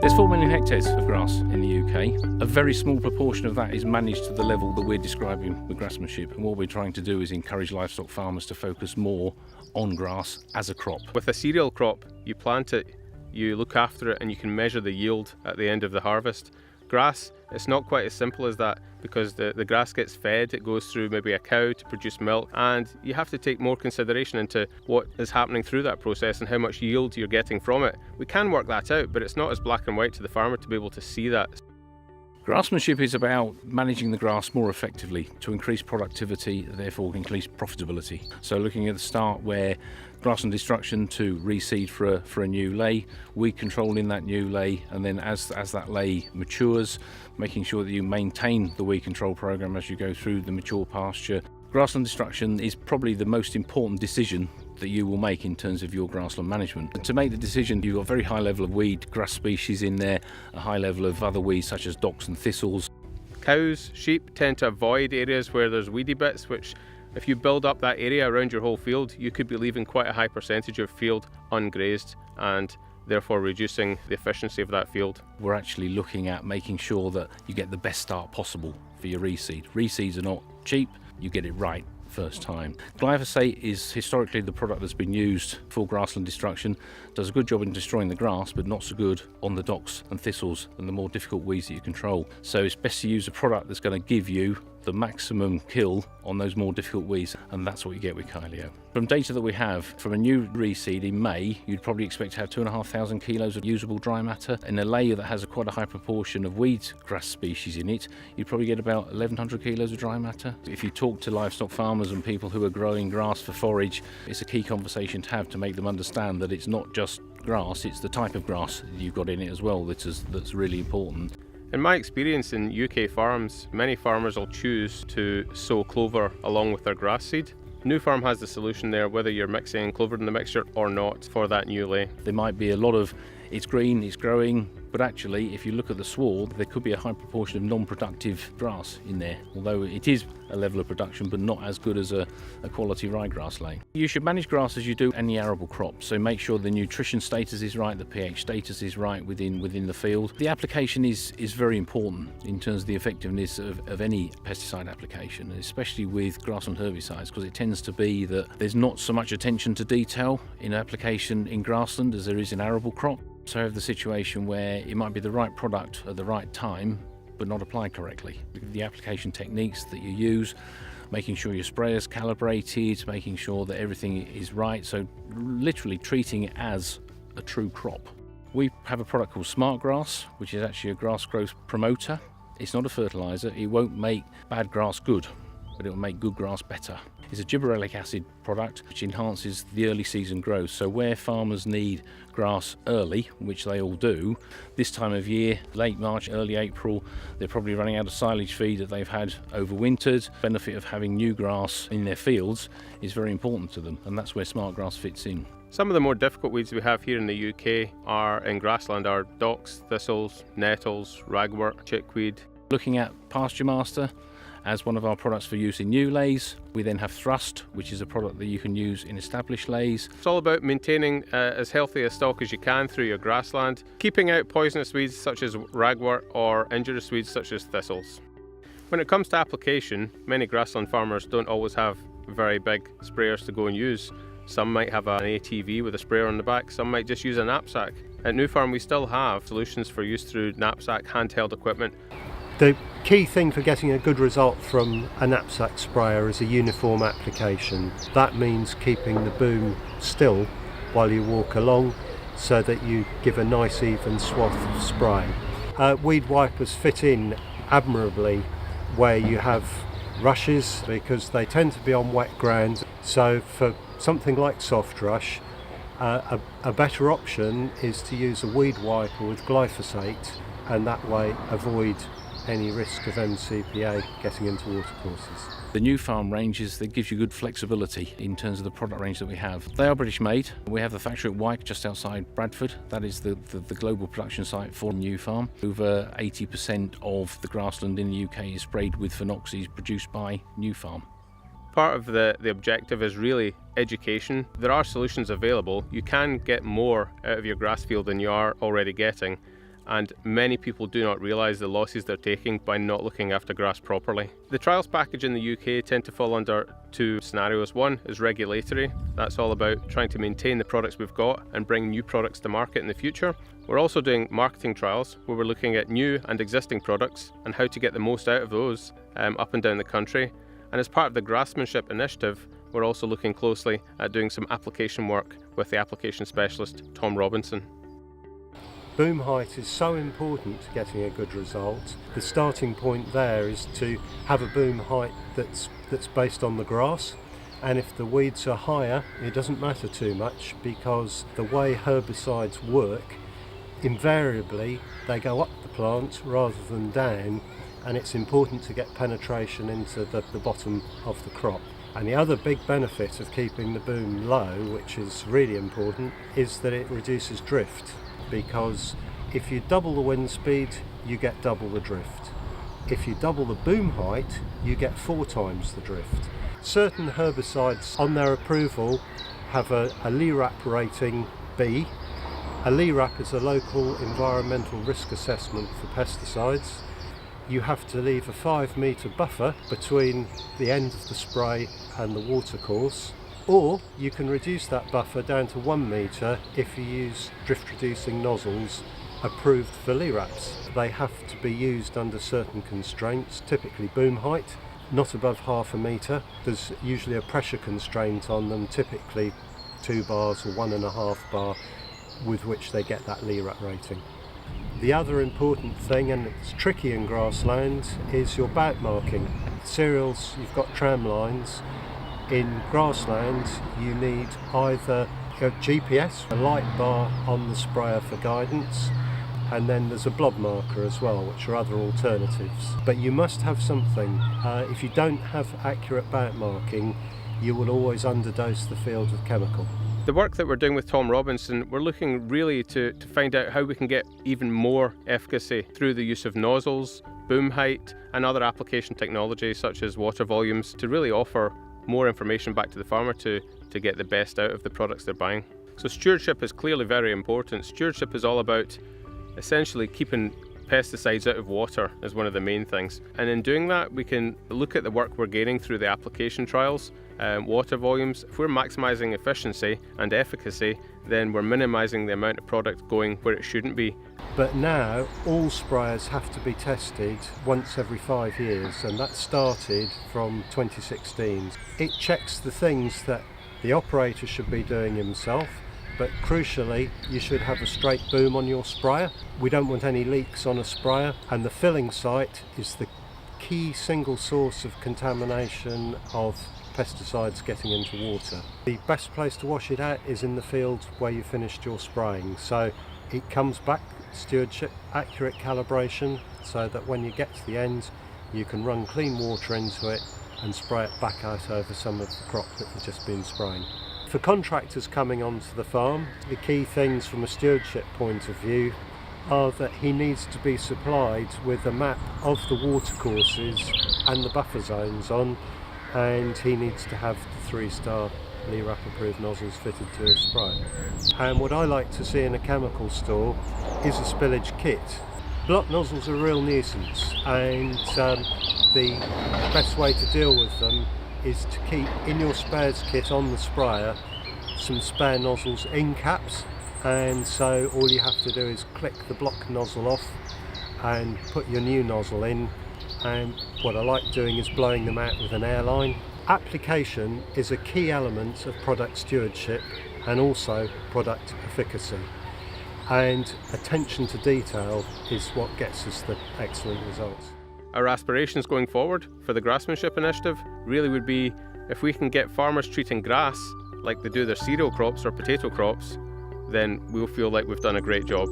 There's 4 million hectares of grass in the UK. A very small proportion of that is managed to the level that we're describing with grassmanship. And what we're trying to do is encourage livestock farmers to focus more on grass as a crop. With a cereal crop, you plant it, you look after it, and you can measure the yield at the end of the harvest. Grass, it's not quite as simple as that, because the grass gets fed, it goes through maybe a cow to produce milk, and you have to take more consideration into what is happening through that process and how much yield you're getting from it. We can work that out, but it's not as black and white to the farmer to be able to see that. Grassmanship is about managing the grass more effectively to increase productivity, therefore increase profitability. So looking at the start where grassland destruction to reseed for a new lay, weed control in that new lay, and then as that lay matures, making sure that you maintain the weed control program as you go through the mature pasture. Grassland destruction is probably the most important decision that you will make in terms of your grassland management. And to make the decision, you've got a very high level of weed, grass species in there, a high level of other weeds such as docks and thistles. Cows, sheep tend to avoid areas where there's weedy bits, which if you build up that area around your whole field, you could be leaving quite a high percentage of field ungrazed and therefore reducing the efficiency of that field. We're actually looking at making sure that you get the best start possible for your reseed. Reseeds are not cheap, you get it right first time. Glyphosate is historically the product that's been used for grassland destruction. Does a good job in destroying the grass, but not so good on the docks and thistles and the more difficult weeds that you control. So it's best to use a product that's going to give you the maximum kill on those more difficult weeds, and that's what you get with Kyleo. From data that we have, from a new reseed in May, you'd probably expect to have 2,500 kilos of usable dry matter. In a layer that has quite a high proportion of weed grass species in it, you'd probably get about 1,100 kilos of dry matter. If you talk to livestock farmers and people who are growing grass for forage, it's a key conversation to have to make them understand that it's not just grass, it's the type of grass that you've got in it as well that's really important. In my experience in UK farms, many farmers will choose to sow clover along with their grass seed. Nufarm has the solution there, whether you're mixing clover in the mixture or not, for that new lay. There might be a lot of it's green, it's growing, but actually if you look at the sward, there could be a high proportion of non-productive grass in there, although it is a level of production but not as good as a quality ryegrass lay. You should manage grass as you do any arable crop, so make sure the nutrition status is right, the pH status is right within the field. The application is very important in terms of the effectiveness of any pesticide application, especially with grassland herbicides, because it tends to be that there's not so much attention to detail in application in grassland as there is in arable crop. So have the situation where it might be the right product at the right time but not applied correctly. The application techniques that you use, making sure your sprayer's calibrated, making sure that everything is right, so literally treating it as a true crop. We have a product called Smart Grass, which is actually a grass growth promoter. It's not a fertiliser, it won't make bad grass good, but it will make good grass better. It's a gibberellic acid product which enhances the early season growth. So where farmers need grass early, which they all do, this time of year, late March, early April, they're probably running out of silage feed that they've had overwintered. The benefit of having new grass in their fields is very important to them, and that's where Smart Grass fits in. Some of the more difficult weeds we have here in the UK are in grassland are docks, thistles, nettles, ragwort, chickweed. Looking at PastureMaster as one of our products for use in new lays. We then have Thrust, which is a product that you can use in established lays. It's all about maintaining as healthy a stock as you can through your grassland, keeping out poisonous weeds such as ragwort or injurious weeds such as thistles. When it comes to application, many grassland farmers don't always have very big sprayers to go and use. Some might have an ATV with a sprayer on the back, some might just use a knapsack. At Nufarm we still have solutions for use through knapsack handheld equipment. The key thing for getting a good result from a knapsack sprayer is a uniform application. That means keeping the boom still while you walk along so that you give a nice even swath of spray. Weed wipers fit in admirably where you have rushes because they tend to be on wet ground. So for something like soft rush, a better option is to use a weed wiper with glyphosate, and that way avoid any risk of MCPA getting into watercourses. The Nufarm ranges, that gives you good flexibility in terms of the product range that we have. They are British made. We have the factory at Wyke just outside Bradford. That is the global production site for Nufarm. Over 80% of the grassland in the UK is sprayed with phenoxies produced by Nufarm. Part of the objective is really education. There are solutions available. You can get more out of your grass field than you are already getting. and many people do not realise the losses they're taking by not looking after grass properly. The trials package in the UK tend to fall under two scenarios. One is regulatory. That's all about trying to maintain the products we've got and bring new products to market in the future. We're also doing marketing trials where we're looking at new and existing products and how to get the most out of those up and down the country. And as part of the Grassmanship initiative, we're also looking closely at doing some application work with the application specialist Tom Robinson. Boom height is so important to getting a good result. The starting point there is to have a boom height that's based on the grass, and if the weeds are higher, it doesn't matter too much, because the way herbicides work, invariably they go up the plant rather than down, and it's important to get penetration into the bottom of the crop. And the other big benefit of keeping the boom low, which is really important, is that it reduces drift. Because if you double the wind speed, you get double the drift. If you double the boom height, you get 4 times the drift. Certain herbicides on their approval have a LERAP rating B. A LERAP is a local environmental risk assessment for pesticides. You have to leave a 5-metre buffer between the end of the spray and the watercourse. Or you can reduce that buffer down to 1 metre if you use drift reducing nozzles approved for LERAPs. They have to be used under certain constraints, typically boom height, not above 0.5 metre. There's usually a pressure constraint on them, typically 2 bars or 1.5 bar, with which they get that LERAP rating. The other important thing, and it's tricky in grassland, is your bout marking. Cereals, you've got tram lines. In grassland, you need either a GPS, a light bar on the sprayer for guidance, and then there's a blob marker as well, which are other alternatives. But you must have something. If you don't have accurate bout marking, you will always underdose the field with chemical. The work that we're doing with Tom Robinson, we're looking really to find out how we can get even more efficacy through the use of nozzles, boom height, and other application technologies such as water volumes to really offer more information back to the farmer to get the best out of the products they're buying. So stewardship is clearly very important. Stewardship is all about essentially keeping pesticides out of water as one of the main things. And in doing that, we can look at the work we're gaining through the application trials, water volumes. If we're maximising efficiency and efficacy, then we're minimising the amount of product going where it shouldn't be. But now all sprayers have to be tested once every 5 years, and that started from 2016. It checks the things that the operator should be doing himself, but crucially you should have a straight boom on your sprayer. We don't want any leaks on a sprayer, and the filling site is the key single source of contamination of pesticides getting into water. The best place to wash it out is in the field where you finished your spraying, so it comes back, stewardship, accurate calibration, so that when you get to the end you can run clean water into it and spray it back out over some of the crop that you've just been spraying. For contractors coming onto the farm, the key things from a stewardship point of view are that he needs to be supplied with a map of the watercourses and the buffer zones on, and he needs to have the 3-star LERAP approved nozzles fitted to his spray. And what I like to see in a chemical store is a spillage kit. Block nozzles are a real nuisance, and the best way to deal with them is to keep in your spares kit on the sprayer some spare nozzles in caps, and so all you have to do is click the block nozzle off and put your new nozzle in, and what I like doing is blowing them out with an airline. Application is a key element of product stewardship and also product efficacy, and attention to detail is what gets us the excellent results. Our aspirations going forward for the Grassmanship initiative really would be if we can get farmers treating grass like they do their cereal crops or potato crops, then we'll feel like we've done a great job.